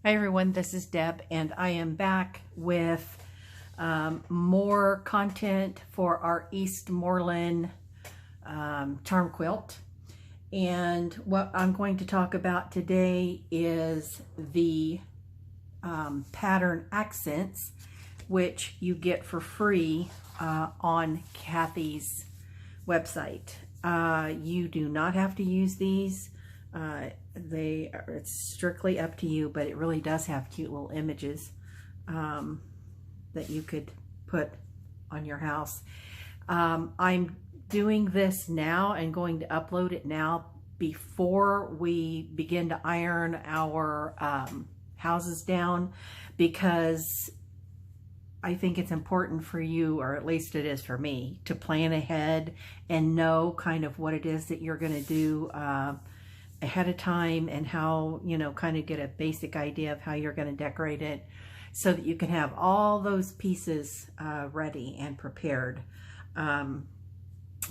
Hi everyone, this is Deb and I am back with more content for our Eastmoreland charm quilt. And what I'm going to talk about today is the pattern accents, which you get for free on Kathy's website. You do not have to use these. It's strictly up to you, but it really does have cute little images that you could put on your house. I'm doing this now and going to upload it now before we begin to iron our houses down, because I think it's important for you, or at least it is for me, to plan ahead and know kind of what it is that you're going to do ahead of time, and how, you know, kind of get a basic idea of how you're going to decorate it so that you can have all those pieces ready and prepared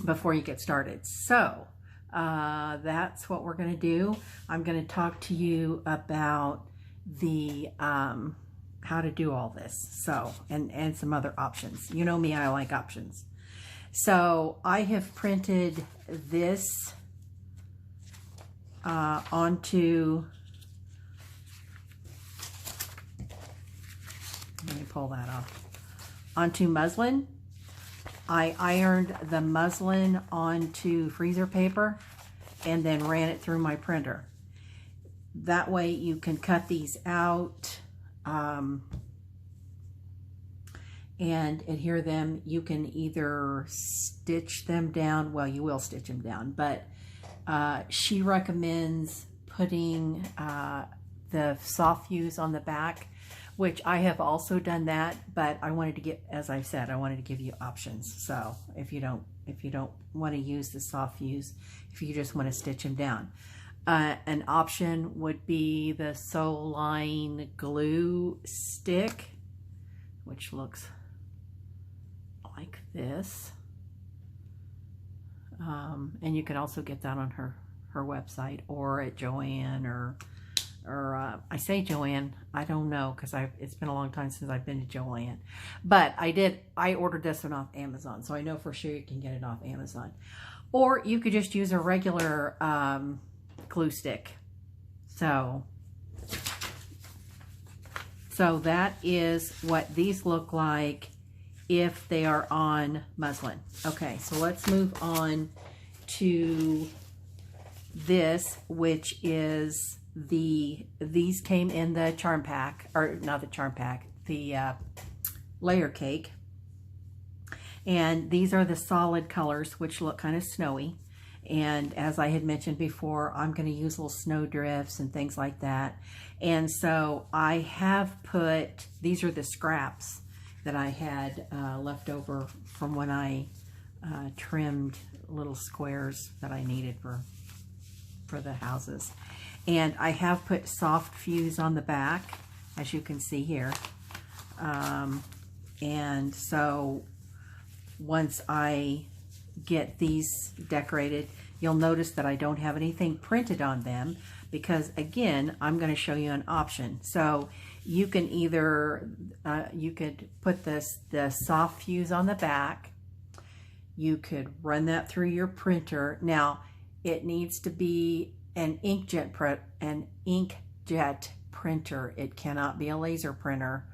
before you get started. So that's what we're going to do. I'm going to talk to you about the how to do all this, so and some other options. You know me, I like options. So I have printed this onto, let me pull that off, onto muslin. I ironed the muslin onto freezer paper and then ran it through my printer. That way you can cut these out and adhere them. You can either stitch them down, well, you will stitch them down, but she recommends putting the soft fuse on the back, which I have also done that, but I wanted to get, as I said, I wanted to give you options. So if you don't want to use the soft fuse, if you just want to stitch them down, an option would be the Soline glue stick, which looks like this. And you can also get that on her website or at Joann, or I say Joann, I don't know, because it's been a long time since I've been to Joann, but I ordered this one off Amazon, so I know for sure you can get it off Amazon. Or you could just use a regular glue stick. So that is what these look like if they are on muslin. Okay, so let's move on to this, which is these came in the charm pack, or not the charm pack, the layer cake. And these are the solid colors, which look kind of snowy. And as I had mentioned before, I'm going to use little snow drifts and things like that. And so I have put, these are the scraps that I had left over from when I trimmed little squares that I needed for the houses. And I have put soft fuse on the back, as you can see here. And so once I get these decorated, you'll notice that I don't have anything printed on them, because again, I'm going to show you an option. So you can either, you could put the soft fuse on the back. You could run that through your printer. Now, it needs to be an inkjet printer. It cannot be a laser printer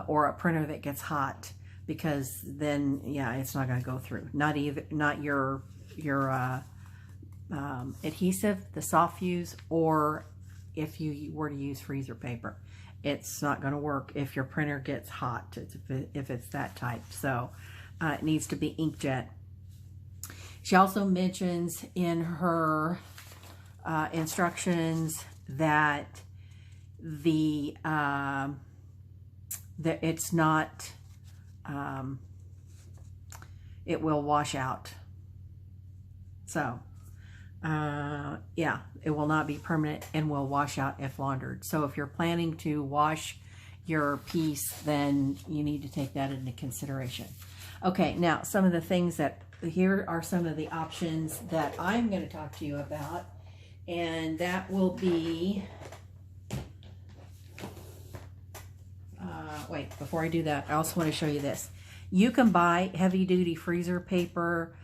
or a printer that gets hot, because then, yeah, it's not going to go through. Not your adhesive, the soft fuse, or if you were to use freezer paper, it's not going to work if your printer gets hot, if it's that type. So it needs to be inkjet. She also mentions in her instructions that that it's not, it will wash out. So yeah, it will not be permanent and will wash out if laundered. So if you're planning to wash your piece, then you need to take that into consideration. Okay, now some of the things that, here are some of the options that I'm going to talk to you about, and that will be wait, before I do that, I also want to show you this. You can buy heavy duty freezer paper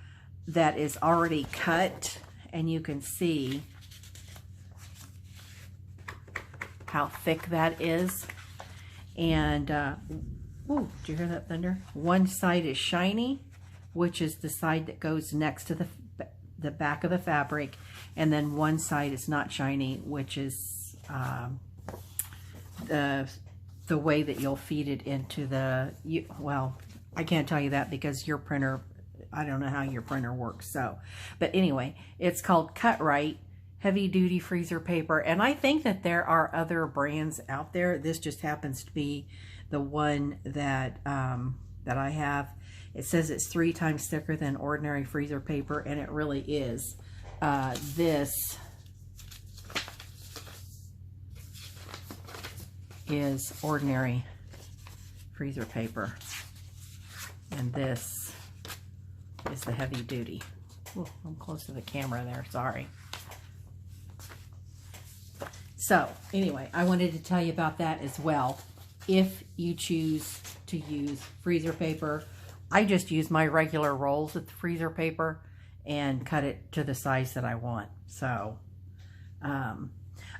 that is already cut, and you can see how thick that is. And ooh, did you hear that thunder? One side is shiny, which is the side that goes next to the back of the fabric, and then one side is not shiny, which is the way that you'll feed it into the, well, I can't tell you that because your printer, I don't know how your printer works. So, but anyway, it's called Cut Right heavy duty freezer paper, and I think that there are other brands out there. This just happens to be the one that that I have. It says it's 3 times thicker than ordinary freezer paper, and it really is. This is ordinary freezer paper, and this is the heavy duty. Ooh, I'm close to the camera there, sorry. So anyway, I wanted to tell you about that as well. If you choose to use freezer paper, I just use my regular rolls of the freezer paper and cut it to the size that I want. So,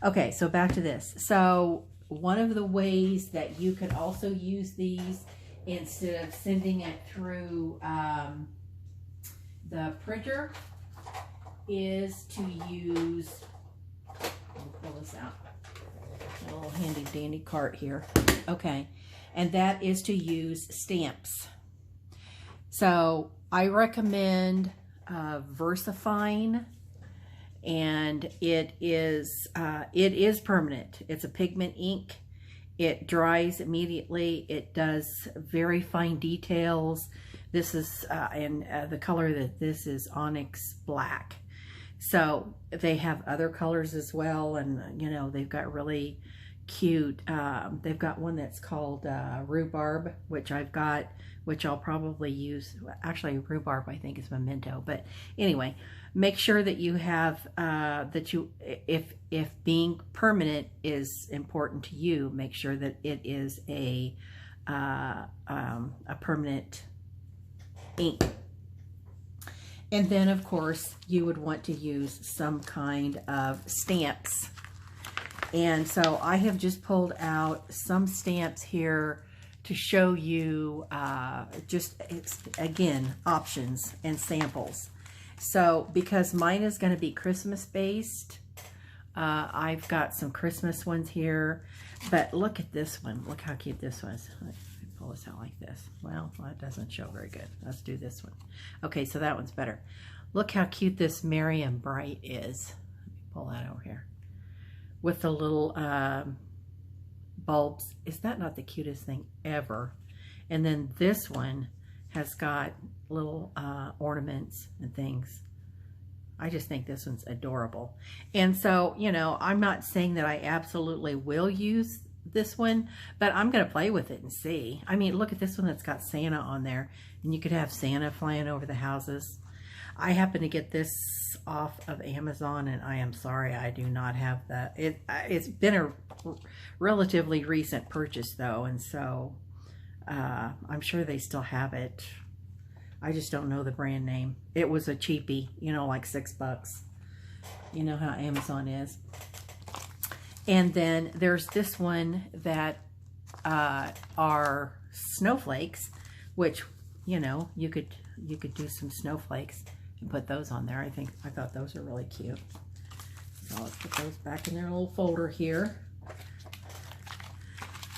okay, so back to this. So one of the ways that you could also use these, instead of sending it through the printer, is to use, let me pull this out, a little handy dandy cart here. Okay, and that is to use stamps. So I recommend VersaFine, and it is permanent. It's a pigment ink. It dries immediately. It does very fine details. This is the color that this is onyx black. So they have other colors as well, and you know, they've got really cute, they've got one that's called rhubarb, which I've got, which I'll probably use. Actually, rhubarb I think is memento, but anyway, make sure that you have that you, if being permanent is important to you, make sure that it is a permanent ink. And then of course you would want to use some kind of stamps. And so I have just pulled out some stamps here to show you again, options and samples. So because mine is going to be Christmas based, I've got some Christmas ones here, but look at this one. Look how cute this one is. Let me pull this out like this. Well, that doesn't show very good. Let's do this one. Okay, so that one's better. Look how cute this Merry and Bright is. Let me pull that over here. With the little bulbs. Is that not the cutest thing ever? And then this one has got little ornaments and things. I just think this one's adorable. And so, you know, I'm not saying that I absolutely will use this one, but I'm going to play with it and see. I mean, look at this one that's got Santa on there, and you could have Santa flying over the houses. I happen to get this off of Amazon, and I am sorry I do not have that. It's been a relatively recent purchase though, and so I'm sure they still have it. I just don't know the brand name. It was a cheapie, you know, like $6. You know how Amazon is. And then there's this one that are snowflakes, which, you know, you could do some snowflakes and put those on there. I thought those are really cute. So let's put those back in their little folder here.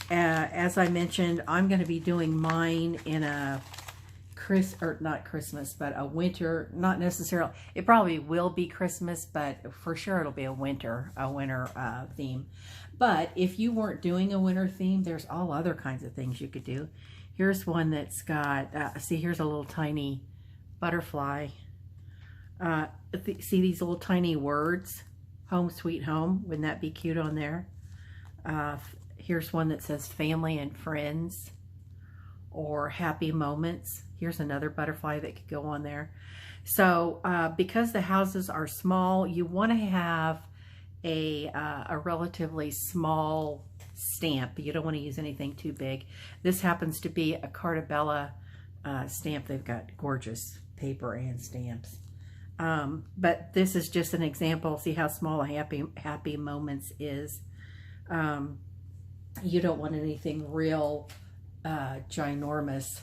As I mentioned, I'm going to be doing mine in a not Christmas, but a winter, not necessarily, it probably will be Christmas, but for sure it'll be a winter theme. But if you weren't doing a winter theme, there's all other kinds of things you could do. Here's one that's got, see, here's a little tiny butterfly. See these little tiny words? Home sweet home. Wouldn't that be cute on there? Here's one that says family and friends, or happy moments. Here's another butterfly that could go on there. So because the houses are small, you want to have a relatively small stamp. You don't want to use anything too big. This happens to be a Cartabella stamp. They've got gorgeous paper and stamps. But this is just an example. See how small a happy moments is. You don't want anything real ginormous.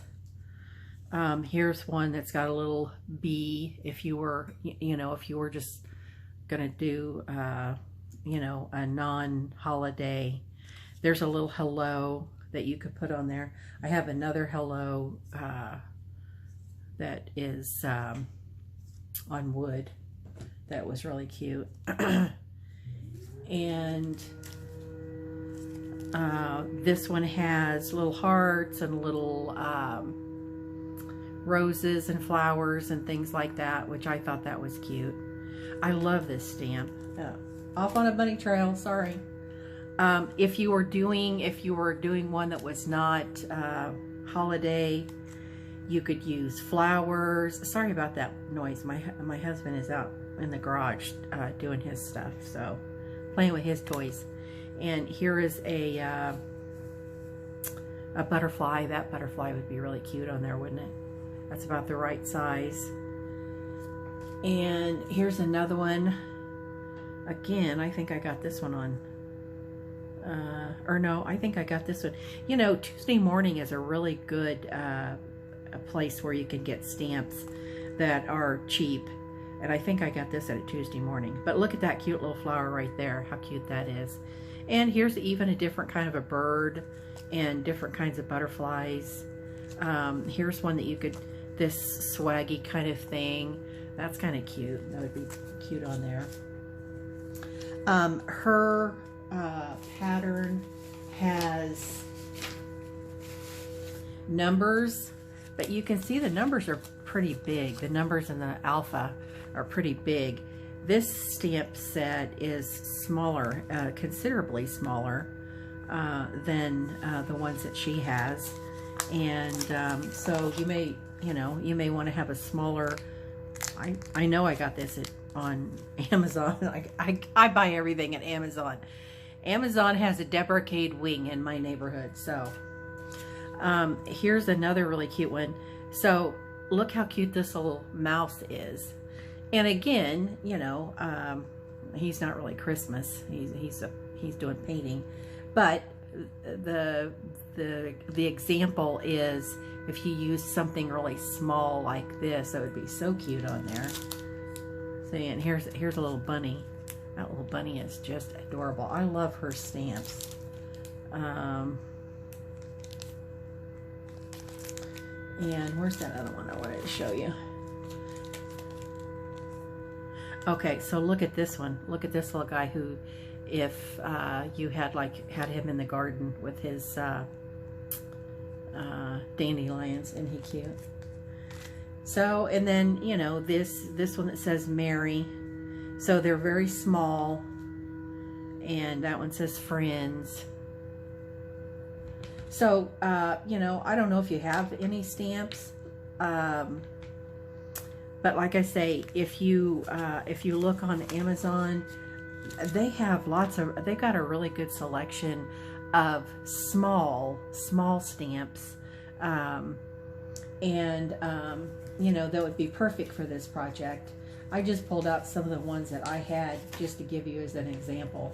Here's one that's got a little bee. If you were, if you were just gonna do, a non-holiday, there's a little hello that you could put on there. I have another hello that is on wood that was really cute. And this one has little hearts and little roses and flowers and things like that, which I thought that was cute. I love this stamp. Off on a bunny trail, sorry. If you were doing one that was not holiday, you could use flowers. Sorry about that noise. My husband is out in the garage doing his stuff, so playing with his toys. And here is a butterfly. That butterfly would be really cute on there, wouldn't it? That's about the right size. And here's another one. Again, I think I got this one on, or no, I think I got this one. You know, Tuesday morning is a really good a place where you can get stamps that are cheap. And I think I got this at a Tuesday morning. But look at that cute little flower right there. How cute that is. And here's even a different kind of a bird and different kinds of butterflies. Here's one that you could, this swaggy kind of thing. That's kind of cute. That would be cute on there. Her pattern has numbers, but you can see the numbers are pretty big. The numbers in the alpha are pretty big. This stamp set is smaller, considerably smaller than the ones that she has. And so you may want to have a smaller, I know I got this on Amazon. I buy everything at Amazon. Amazon has a Deborah-Cade wing in my neighborhood. So here's another really cute one. So look how cute this little mouse is. And again, he's not really Christmas. He's doing painting, but the example is if you use something really small like this, that would be so cute on there. So, and here's a little bunny. That little bunny is just adorable. I love her stamps. And where's that other one I wanted to show you? Okay, so look at this one. Look at this little guy who, if you had him in the garden with his dandelions, isn't he cute? So, and then, this one that says Mary. So they're very small. And that one says friends. So, I don't know if you have any stamps. But like I say, if you look on Amazon, they have they've got a really good selection of small stamps. That would be perfect for this project. I just pulled out some of the ones that I had just to give you as an example.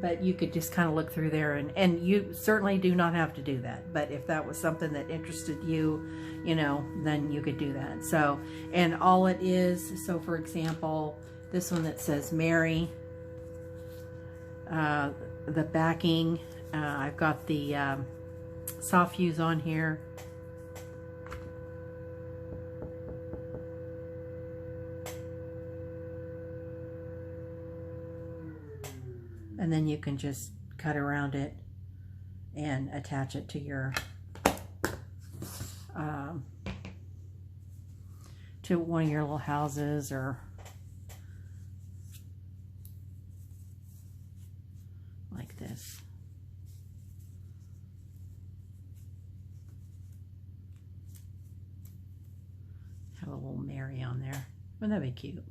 But you could just kind of look through there, and you certainly do not have to do that. But if that was something that interested you, then you could do that. So, and all it is, so for example, this one that says Mary, the backing, I've got the soft fuse on here. And then you can just cut around it and attach it to your to one of your little houses, or like this. little Mary on there. Wouldn't that be cute?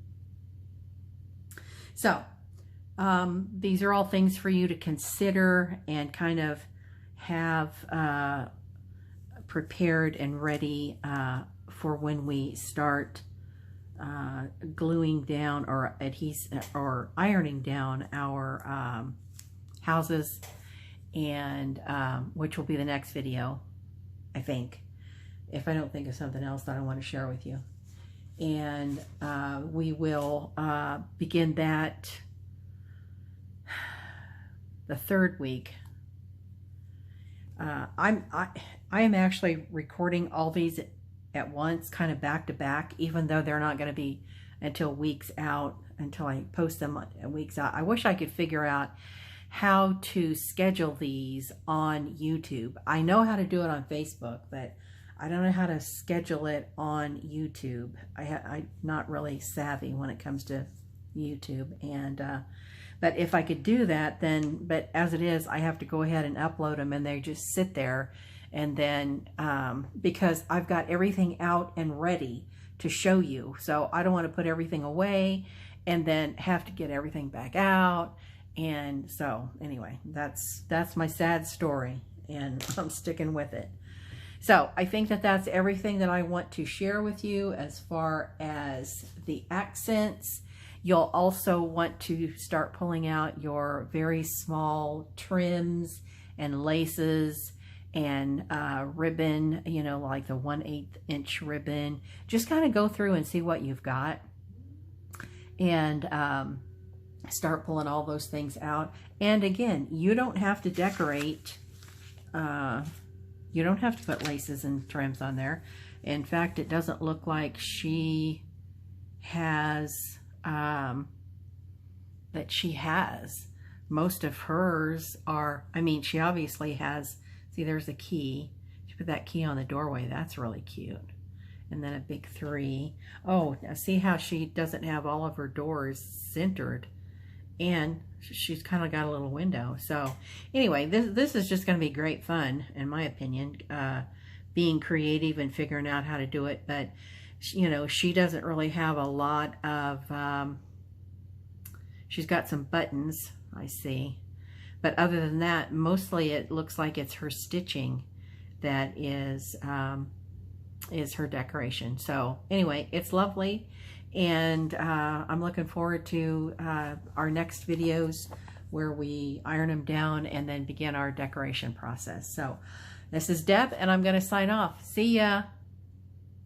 So these are all things for you to consider and kind of have prepared and ready for when we start gluing down or ironing down our houses, and which will be the next video, I think, if I don't think of something else that I want to share with you. And we will begin that the third week. I am actually recording all these at once, kind of back to back, even though they're not going to be until weeks out, until I post them weeks out. I wish I could figure out how to schedule these on YouTube. I know how to do it on Facebook, but I don't know how to schedule it on YouTube. I'm not really savvy when it comes to YouTube, and but if I could do that, then, but as it is, I have to go ahead and upload them, and they just sit there. And then, because I've got everything out and ready to show you, so I don't want to put everything away and then have to get everything back out. And so anyway, that's my sad story, and I'm sticking with it. So I think that that's everything that I want to share with you as far as the accents. You'll also want to start pulling out your very small trims and laces and ribbon, you know, like the 1/8 inch ribbon. Just kind of go through and see what you've got, and start pulling all those things out. And again, you don't have to decorate. You don't have to put laces and trims on there. In fact, it doesn't look like she has, that she has. Most of hers are, I mean, she obviously has, see, there's a key. She put that key on the doorway. That's really cute. And then a big 3. Oh, now see how she doesn't have all of her doors centered. And she's kind of got a little window. So anyway, this is just going to be great fun, in my opinion, being creative and figuring out how to do it. But, you know, she doesn't really have a lot of, she's got some buttons, I see. But other than that, mostly it looks like it's her stitching that is her decoration. So anyway, it's lovely. And I'm looking forward to our next videos where we iron them down and then begin our decoration process. So this is Deb, and I'm going to sign off. See ya.